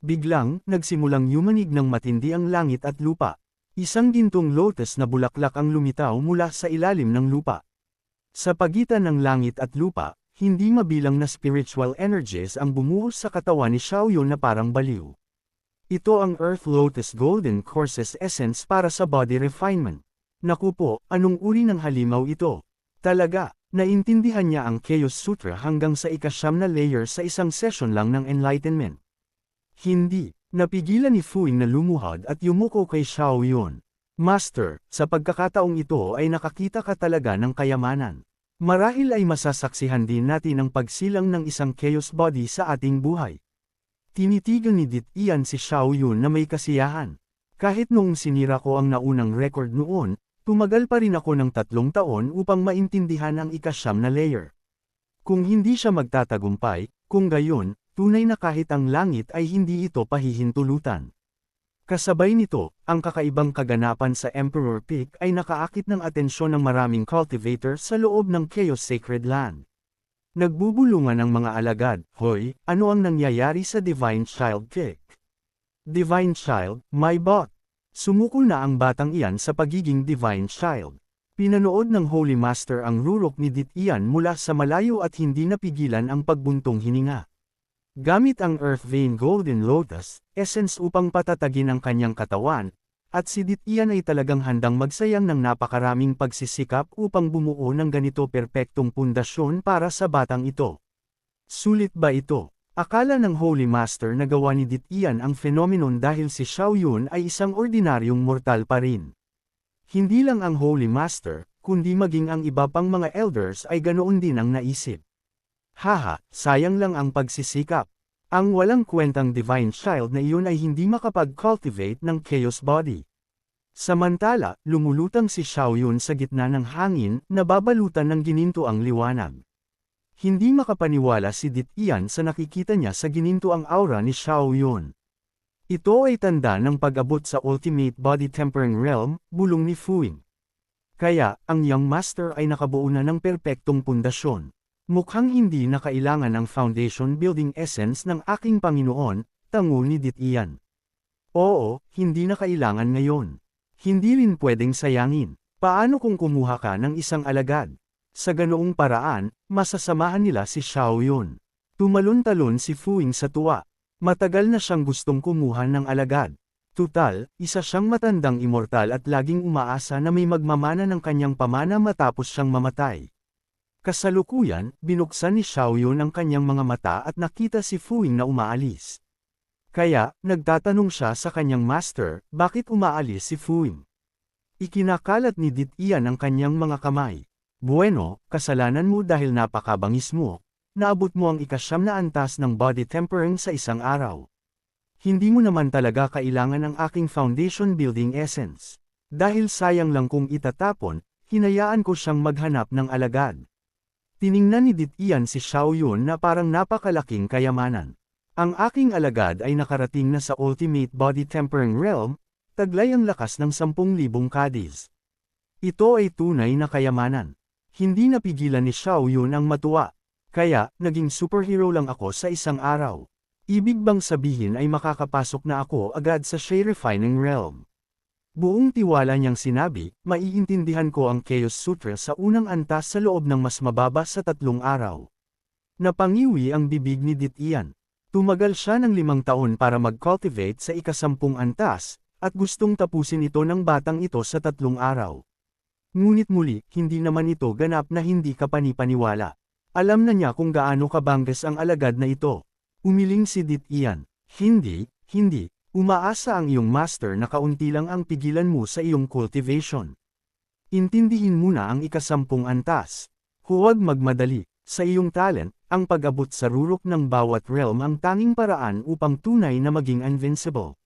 Biglang, nagsimulang yumanig ng matindi ang langit at lupa. Isang gintong lotus na bulaklak ang lumitaw mula sa ilalim ng lupa. Sa pagitan ng langit at lupa, hindi mabilang na spiritual energies ang bumuhos sa katawan ni Xiaoyun na parang baliw. Ito ang Earth Lotus Golden Courses Essence para sa body refinement. Naku po, anong uri ng halimaw ito? Talaga, naintindihan niya ang Chaos Sutra hanggang sa ika-9 na layer sa isang session lang ng enlightenment. Hindi, napigilan ni Fuing na lumuhod at yumuko kay Xiaoyun. Master, sa pagkakataong ito ay nakakita ka talaga ng kayamanan. Marahil ay masasaksihan din natin ang pagsilang ng isang chaos body sa ating buhay. Tinitigan ni Dit Ian si Xiaoyun na may kasiyahan. Kahit noong sinira ko ang naunang record noon, tumagal pa rin ako ng 3 taon upang maintindihan ang ika-9 na layer. Kung hindi siya magtatagumpay, kung gayon, tunay na kahit ang langit ay hindi ito pahihintulutan. Kasabay nito, ang kakaibang kaganapan sa Emperor Peak ay nakaakit ng atensyon ng maraming cultivator sa loob ng Chaos Sacred Land. Nagbubulungan ang mga alagad, "Hoy, ano ang nangyayari sa Divine Child Peak? Divine Child, my bot." Sumukol na ang batang iyan sa pagiging Divine Child. Pinanood ng Holy Master ang rurok ni Dit Ian mula sa malayo at hindi napigilan ang pagbuntong hininga. Gamit ang Earth Vein Golden Lotus Essence upang patatagin ang kanyang katawan, at si Dit Ian ay talagang handang magsayang ng napakaraming pagsisikap upang bumuo ng ganito perpektong pundasyon para sa batang ito. Sulit ba ito? Akala ng Holy Master na gawa ni Dit Ian ang phenomenon dahil si Xiaoyun ay isang ordinaryong mortal pa rin. Hindi lang ang Holy Master, kundi maging ang iba pang mga elders ay ganoon din ang naisip. Haha, sayang lang ang pagsisikap. Ang walang kwentang Divine Child na iyon ay hindi makapag-cultivate ng Chaos Body. Samantala, lumulutang si Xiaoyun sa gitna ng hangin, nababalutan ng gininto ang liwanag. Hindi makapaniwala si Dit Ian sa nakikita niya sa gininto ang aura ni Xiaoyun. Ito ay tanda ng pag-abot sa Ultimate Body Tempering Realm, bulong ni Fuing. Kaya, ang Young Master ay nakabuo na ng perpektong pundasyon. Mukhang hindi na kailangan ang foundation building essence ng aking Panginoon, tango ni Dit Ian. Oo, hindi na kailangan ngayon. Hindi rin pwedeng sayangin. Paano kung kumuha ka ng isang alagad? Sa ganoong paraan, masasamahan nila si Xiaoyun. Tumalon-talon si Fuing sa tuwa. Matagal na siyang gustong kumuha ng alagad. Tutal, isa siyang matandang immortal at laging umaasa na may magmamana ng kanyang pamana matapos siyang mamatay. Kasalukuyan, binuksan ni Xiaoyun ang kanyang mga mata at nakita si Fuing na umaalis. Kaya, nagtatanong siya sa kanyang master, bakit umaalis si Fuing? Ikinakalat ni Dit Ian ang kanyang mga kamay. Bueno, kasalanan mo dahil napakabangis mo. Naabot mo ang ika-9 na antas ng body tempering sa isang araw. Hindi mo naman talaga kailangan ang aking foundation building essence. Dahil sayang lang kung itatapon, hinayaan ko siyang maghanap ng alagad. Tiningnan ni Dit Ian si Xiaoyun na parang napakalaking kayamanan. Ang aking alagad ay nakarating na sa Ultimate Body Tempering Realm, taglay ang lakas ng 10,000 kadis. Ito ay tunay na kayamanan. Hindi napigilan ni Xiaoyun ang matuwa. Kaya, naging superhero lang ako sa isang araw. Ibig bang sabihin ay makakapasok na ako agad sa Shea Refining Realm? Buong tiwala niyang sinabi, maiintindihan ko ang Chaos Sutra sa unang antas sa loob ng mas mababa sa 3 araw. Napangiwi ang bibig ni Dit Ian. Tumagal siya ng 5 taon para mag-cultivate sa ika-10 antas, at gustong tapusin ito ng batang ito sa 3 araw. Ngunit muli, hindi naman ito ganap na hindi kapanipaniwala. Alam na niya kung gaano kabanggas ang alagad na ito. Umiling si Dit Ian. Hindi. Umaasa ang iyong master na kaunti lang ang pigilan mo sa iyong cultivation. Intindihin mo na ang ika-10 antas. Huwag magmadali. Sa iyong talent, ang pag-abot sa rurok ng bawat realm ang tanging paraan upang tunay na maging invincible.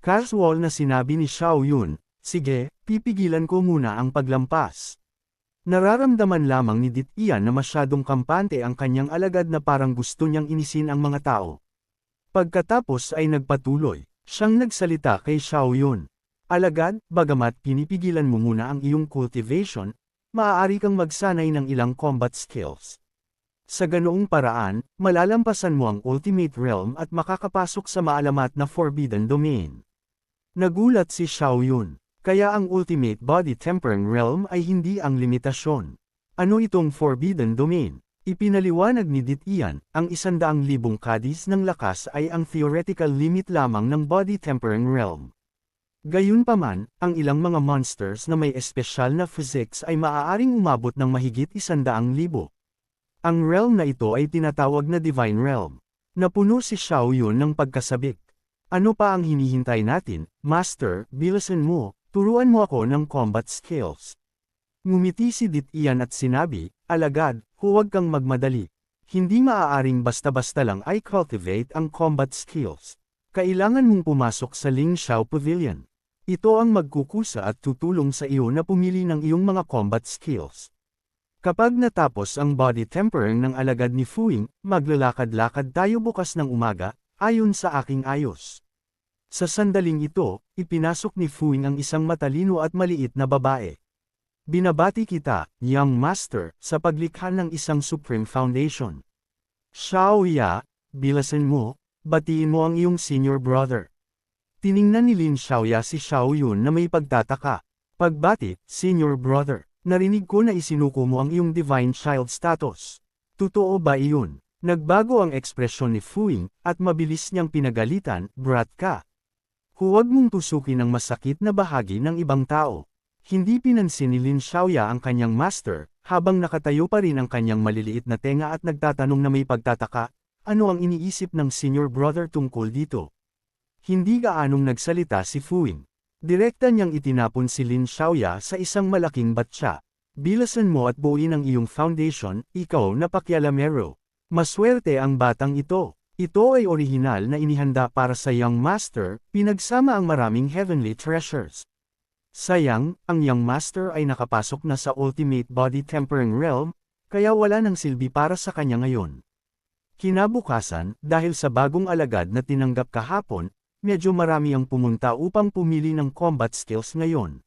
Casual na sinabi ni Xiaoyun, sige, pipigilan ko muna ang paglampas. Nararamdaman lamang ni Dit Ian na masyadong kampante ang kanyang alagad na parang gusto niyang inisin ang mga tao. Pagkatapos ay nagpatuloy. Siyang nagsalita kay Xiaoyun. Alagad, bagamat pinipigilan mo muna ang iyong cultivation, maaari kang magsanay ng ilang combat skills. Sa ganoong paraan, malalampasan mo ang Ultimate Realm at makakapasok sa maalamat na Forbidden Domain. Nagulat si Xiaoyun. Kaya ang Ultimate Body Tempering Realm ay hindi ang limitasyon. Ano itong Forbidden Domain? Ipinaliwanag ni Ditian, ang 100,000 kadis ng lakas ay ang theoretical limit lamang ng Body Tempering Realm. Gayunpaman, ang ilang mga monsters na may espesyal na physics ay maaaring umabot ng mahigit 100,000. Ang realm na ito ay tinatawag na Divine Realm. Napuno si Xiaoyun ng pagkasabik. Ano pa ang hinihintay natin, Master? Bilisan mo, turuan mo ako ng combat skills. Ngumiti si Ditian at sinabi, alagad, huwag kang magmadali. Hindi maaaring basta-basta lang ay cultivate ang combat skills. Kailangan mong pumasok sa Ling Xiao Pavilion. Ito ang magkukusa at tutulong sa iyo na pumili ng iyong mga combat skills. Kapag natapos ang body tempering ng alagad ni Fuing, maglalakad-lakad tayo bukas ng umaga, ayon sa aking ayos. Sa sandaling ito, ipinasok ni Fuing ang isang matalino at maliit na babae. Binabati kita, young master, sa paglikha ng isang Supreme Foundation. Xiaoya, bilasan mo, batiin mo ang iyong senior brother. Tiningnan ni Lin Xiaoya si Xiaoyun na may pagtataka. Pagbati, senior brother, narinig ko na isinuko mo ang iyong divine child status. Totoo ba iyon? Nagbago ang ekspresyon ni Fuing, at mabilis niyang pinagalitan, brat ka. Huwag mong tusukin ang masakit na bahagi ng ibang tao. Hindi pinansin ni Lin Xiaoya ang kanyang master, habang nakatayo pa rin ang kanyang maliliit na tenga at nagtatanong na may pagtataka, ano ang iniisip ng senior brother tungkol dito? Hindi gaanong nagsalita si Fuing. Direkta niyang itinapon si Lin Xiaoya sa isang malaking batya. Bilasan mo at buuin ang iyong foundation, ikaw na pakyalamero. Maswerte ang batang ito. Ito ay orihinal na inihanda para sa young master, pinagsama ang maraming heavenly treasures. Sayang, ang young master ay nakapasok na sa ultimate body tempering realm, kaya wala nang silbi para sa kanya ngayon. Kinabukasan, dahil sa bagong alagad na tinanggap kahapon, medyo marami ang pumunta upang pumili ng combat skills ngayon.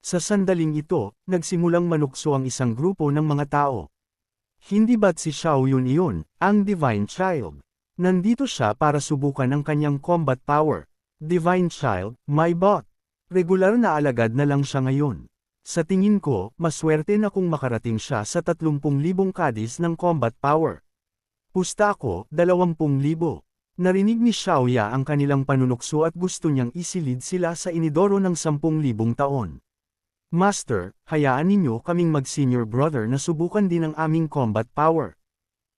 Sa sandaling ito, nagsimulang manukso ang isang grupo ng mga tao. Hindi ba't si Xiaoyun iyon, ang Divine Child? Nandito siya para subukan ang kanyang combat power. Divine Child, my bot. Regular na alagad na lang siya ngayon. Sa tingin ko, maswerte na kung makarating siya sa 30,000 kadis ng combat power. Pusta ko, 20,000. Narinig ni Xiaoya ang kanilang panunukso at gusto niyang isilid sila sa inidoro ng 10,000 taon. Master, hayaan ninyo kaming mag-senior brother na subukan din ang aming combat power.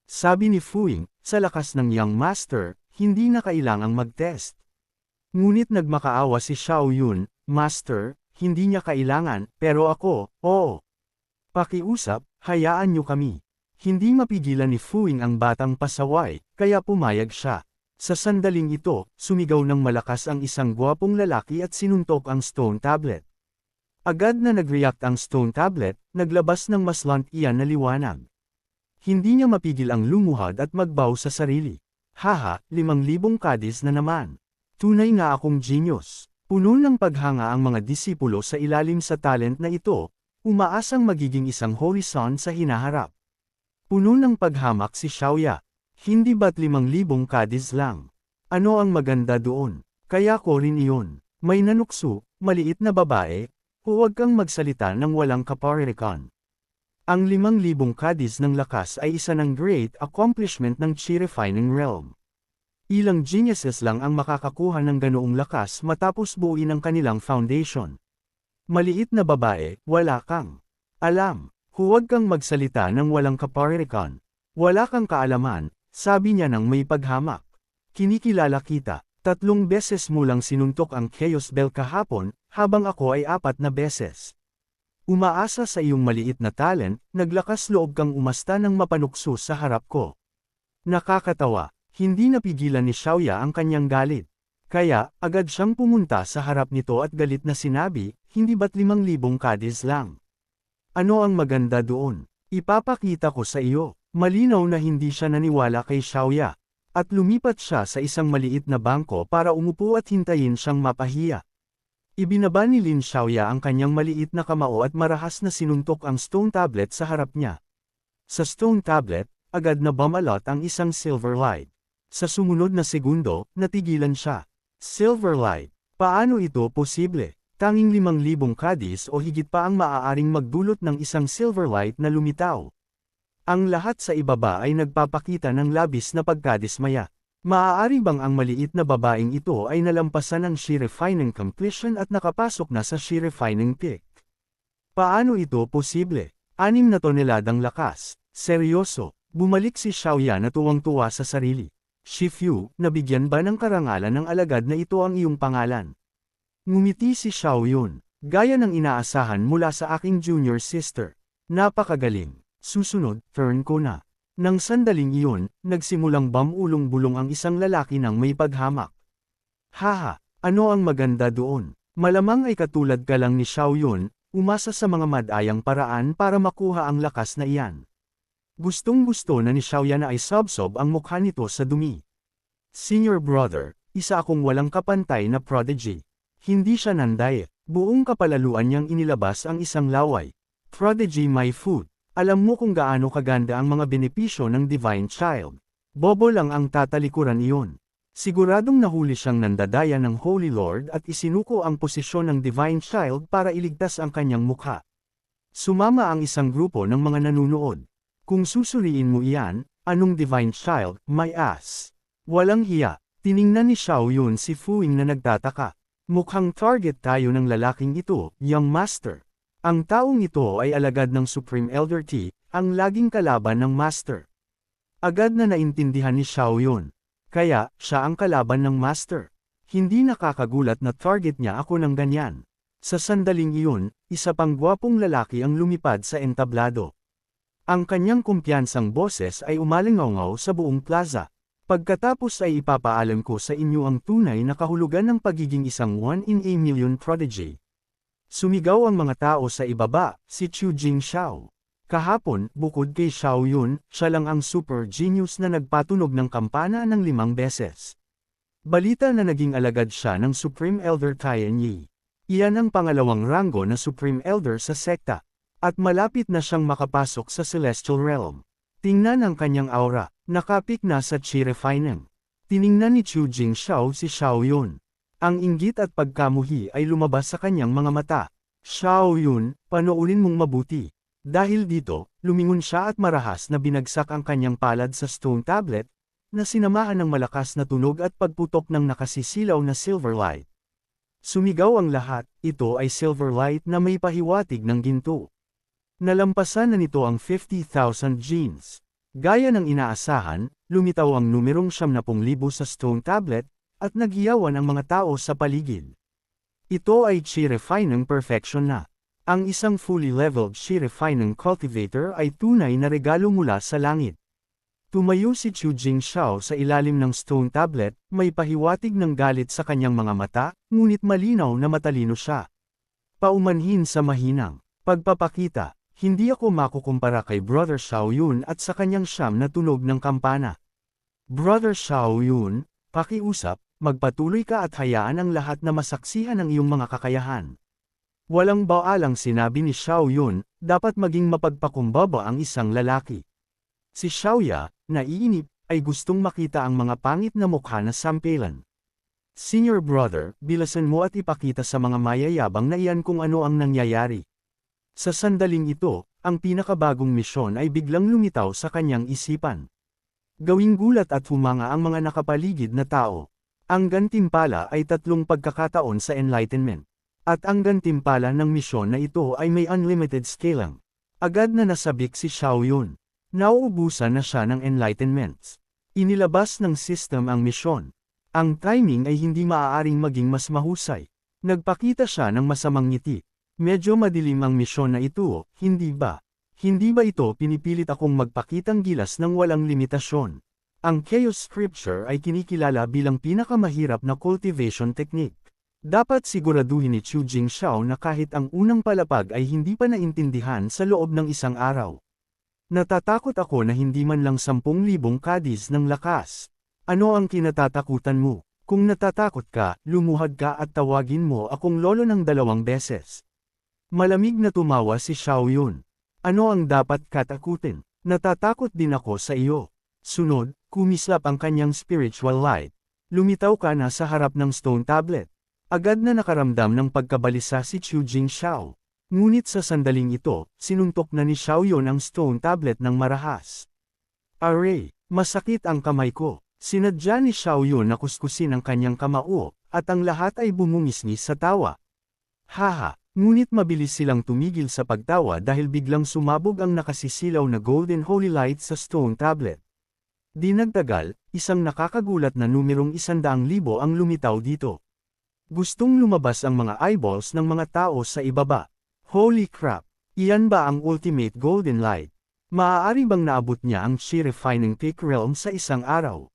Sabi ni Fuing, sa lakas ng young master, hindi na kailangang mag-test. Ngunit nagmakaawa si Xiaoyun, Master, hindi niya kailangan, pero ako, oo. Pakiusap, hayaan niyo kami. Hindi mapigilan ni Fuing ang batang pasaway, kaya pumayag siya. Sa sandaling ito, sumigaw ng malakas ang isang gwapong lalaki at sinuntok ang stone tablet. Agad na nag-react ang stone tablet, naglabas ng maslant iyan na liwanag. Hindi niya mapigil ang lumuhad at magbaw sa sarili. Haha, 5,000 kadis na naman. Tunay nga akong genius. Puno ng paghanga ang mga disipulo sa ilalim sa talent na ito, umaasang magiging isang horizon sa hinaharap. Puno ng paghamak si Xiaoya. Hindi ba't 5,000 kadis lang? Ano ang maganda doon? Kaya ko rin iyon. May nanukso, maliit na babae, huwag kang magsalita ng walang kaparirikan. Ang 5,000 kadis ng lakas ay isa ng great accomplishment ng Chi Refining Realm. Ilang geniuses lang ang makakakuha ng ganoong lakas matapos buuin ang kanilang foundation. Maliit na babae, wala kang alam. Huwag kang magsalita ng walang kaparirikan. Wala kang kaalaman, sabi niya nang may paghamak. Kinikilala kita, 3 beses mo lang sinuntok ang Chaos Bell kahapon, habang ako ay 4 na beses. Umaasa sa iyong maliit na talent, naglakas loob kang umasta ng mapanukso sa harap ko. Nakakatawa. Hindi napigilan ni Xiaoya ang kanyang galit. Kaya, agad siyang pumunta sa harap nito at galit na sinabi, hindi ba't 5,000 kadis lang? Ano ang maganda doon? Ipapakita ko sa iyo. Malinaw na hindi siya naniwala kay Xiaoya. At lumipat siya sa isang maliit na bangko para umupo at hintayin siyang mapahiya. Ibinaba ni Lin Xiaoya ang kanyang maliit na kamao at marahas na sinuntok ang stone tablet sa harap niya. Sa stone tablet, agad na bumalot ang isang Silverlight. Sa sumunod na segundo, natigilan siya. Silverlight. Paano ito posible? Tanging 5,000 kadis o higit pa ang maaaring magdulot ng isang Silverlight na lumitaw. Ang lahat sa ibaba ay nagpapakita ng labis na pagkadismaya. Maaari bang ang maliit na babaeng ito ay nalampasan ng sheer refining completion at nakapasok na sa sheer refining peak? Paano ito posible? 6 na toneladang lakas. Seryoso, bumalik si Xiaoyan na tuwang-tuwa sa sarili. Shifu, nabigyan ba ng karangalan ng alagad na ito ang iyong pangalan? Ngumiti si Xiaoyun. Gaya ng inaasahan mula sa aking junior sister. Napakagaling. Susunod, turn ko na. Nang sandaling iyon, nagsimulang bamulong-bulong ang isang lalaki ng may paghamak. Haha, ano ang maganda doon? Malamang ay katulad ka lang ni Xiaoyun, umasa sa mga madayang paraan para makuha ang lakas na iyan. Gustong-gusto na ni Xiaoyan na ay sobsob ang mukha nito sa dumi. Senior brother, isa akong walang kapantay na prodigy. Hindi siya nanday, buong kapalaluan niyang inilabas ang isang laway. Prodigy my food. Alam mo kung gaano kaganda ang mga benepisyo ng Divine Child. Bobo lang ang tatalikuran iyon. Siguradong nahuli siyang nandadaya ng Holy Lord at isinuko ang posisyon ng Divine Child para iligtas ang kanyang mukha. Sumama ang isang grupo ng mga nanunood. Kung susuriin mo iyan, anong Divine Child, my ass? Walang hiya, tiningnan ni Xiaoyun si Fuing na nagtataka. Mukhang target tayo ng lalaking ito, young master. Ang taong ito ay alagad ng Supreme Elder T, ang laging kalaban ng Master. Agad na naintindihan ni Xiaoyun. Kaya, siya ang kalaban ng Master. Hindi nakakagulat na target niya ako ng ganyan. Sa sandaling iyon, isa pang gwapong lalaki ang lumipad sa entablado. Ang kanyang kumpiyansang boses ay umalingaw sa buong plaza. Pagkatapos ay ipapaalam ko sa inyo ang tunay na kahulugan ng pagiging isang 1 in a million prodigy. Sumigaw ang mga tao sa ibaba, si Chu Jingxiao. Kahapon, bukod kay Xiaoyun, siya lang ang super genius na nagpatunog ng kampana ng 5 beses. Balita na naging alagad siya ng Supreme Elder Tianyi. Iyan ang pangalawang ranggo na Supreme Elder sa sekta. At malapit na siyang makapasok sa Celestial Realm. Tingnan ang kanyang aura, nakapik na sa Chi Refining. Tiningnan ni Chu Jingxiao si Xiaoyun. Ang inggit at pagkamuhi ay lumabas sa kanyang mga mata. Xiaoyun, panoorin mong mabuti. Dahil dito, lumingon siya at marahas na binagsak ang kanyang palad sa stone tablet, na sinamahan ng malakas na tunog at pagputok ng nakasisilaw na Silverlight. Sumigaw ang lahat, ito ay Silverlight na may pahiwatig ng ginto. Nalampasan na nito ang 50,000 genes. Gaya ng inaasahan, lumitaw ang numerong 70,000 sa stone tablet, at nagyawan ang mga tao sa paligid. Ito ay Chi Refining Perfection na. Ang isang fully leveled Chi Refining Cultivator ay tunay na regalo mula sa langit. Tumayo si Chu Jingxiao sa ilalim ng stone tablet, may pahiwatig ng galit sa kanyang mga mata, ngunit malinaw na matalino siya. Paumanhin sa mahinang pagpapakita, hindi ako makukumpara kay Brother Xiaoyun at sa kanyang siyam na tunog ng kampana. Brother Xiaoyun, pakiusap, magpatuloy ka at hayaan ang lahat na masaksihan ang iyong mga kakayahan. Walang baalang sinabi ni Xiaoyun, dapat maging mapagpakumbaba ang isang lalaki. Si Xiaoya, naiinip, ay gustong makita ang mga pangit na mukha na sampelan. Senior brother, bilasan mo at ipakita sa mga mayayabang na iyan kung ano ang nangyayari. Sa sandaling ito, ang pinakabagong misyon ay biglang lumitaw sa kanyang isipan. Gawing gulat at humanga ang mga nakapaligid na tao. Ang gantimpala ay 3 pagkakataon sa enlightenment. At ang gantimpala ng misyon na ito ay may unlimited scaling. Agad na nasabik si Xiaoyun. Nauubusan na siya ng enlightenments. Inilabas ng system ang misyon. Ang timing ay hindi maaaring maging mas mahusay. Nagpakita siya ng masamang ngiti. Medyo madilim ang misyon na ito, hindi ba? Hindi ba ito pinipilit akong magpakitang gilas ng walang limitasyon? Ang Chaos Scripture ay kinikilala bilang pinakamahirap na cultivation technique. Dapat siguraduhin ni Chu Jingxiao na kahit ang unang palapag ay hindi pa naintindihan sa loob ng isang araw. Natatakot ako na hindi man lang 10,000 kadis ng lakas. Ano ang kinatatakutan mo? Kung natatakot ka, lumuhad ka at tawagin mo akong lolo ng 2 beses. Malamig na tumawa si Xiaoyun. Ano ang dapat katakutin? Natatakot din ako sa iyo. Sunod, kumislap ang kanyang spiritual light. Lumitaw ka na sa harap ng stone tablet. Agad na nakaramdam ng pagkabalisa si Chu Jingxiao. Ngunit sa sandaling ito, sinuntok na ni Xiaoyun ang stone tablet ng marahas. Aray, masakit ang kamay ko. Sinadya ni Xiaoyun na kuskusin ang kanyang kamao, at ang lahat ay bumungisngis sa tawa. Haha, ngunit mabilis silang tumigil sa pagtawa dahil biglang sumabog ang nakasisilaw na golden holy light sa stone tablet. Di nagtagal, isang nakakagulat na numerong 100,000 ang lumitaw dito. Gustong lumabas ang mga eyeballs ng mga tao sa ibaba. Holy crap! Iyan ba ang ultimate golden light? Maaari bang naabot niya ang Chi-refining peak realm sa isang araw?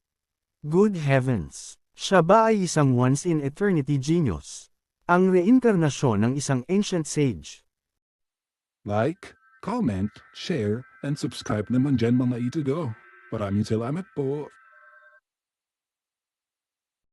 Good heavens! Siya ba ay isang once-in-eternity genius? Ang reinkarnasyon ng isang ancient sage. Like, comment, share, and subscribe naman dyan mga itudo. Maraming salamat po.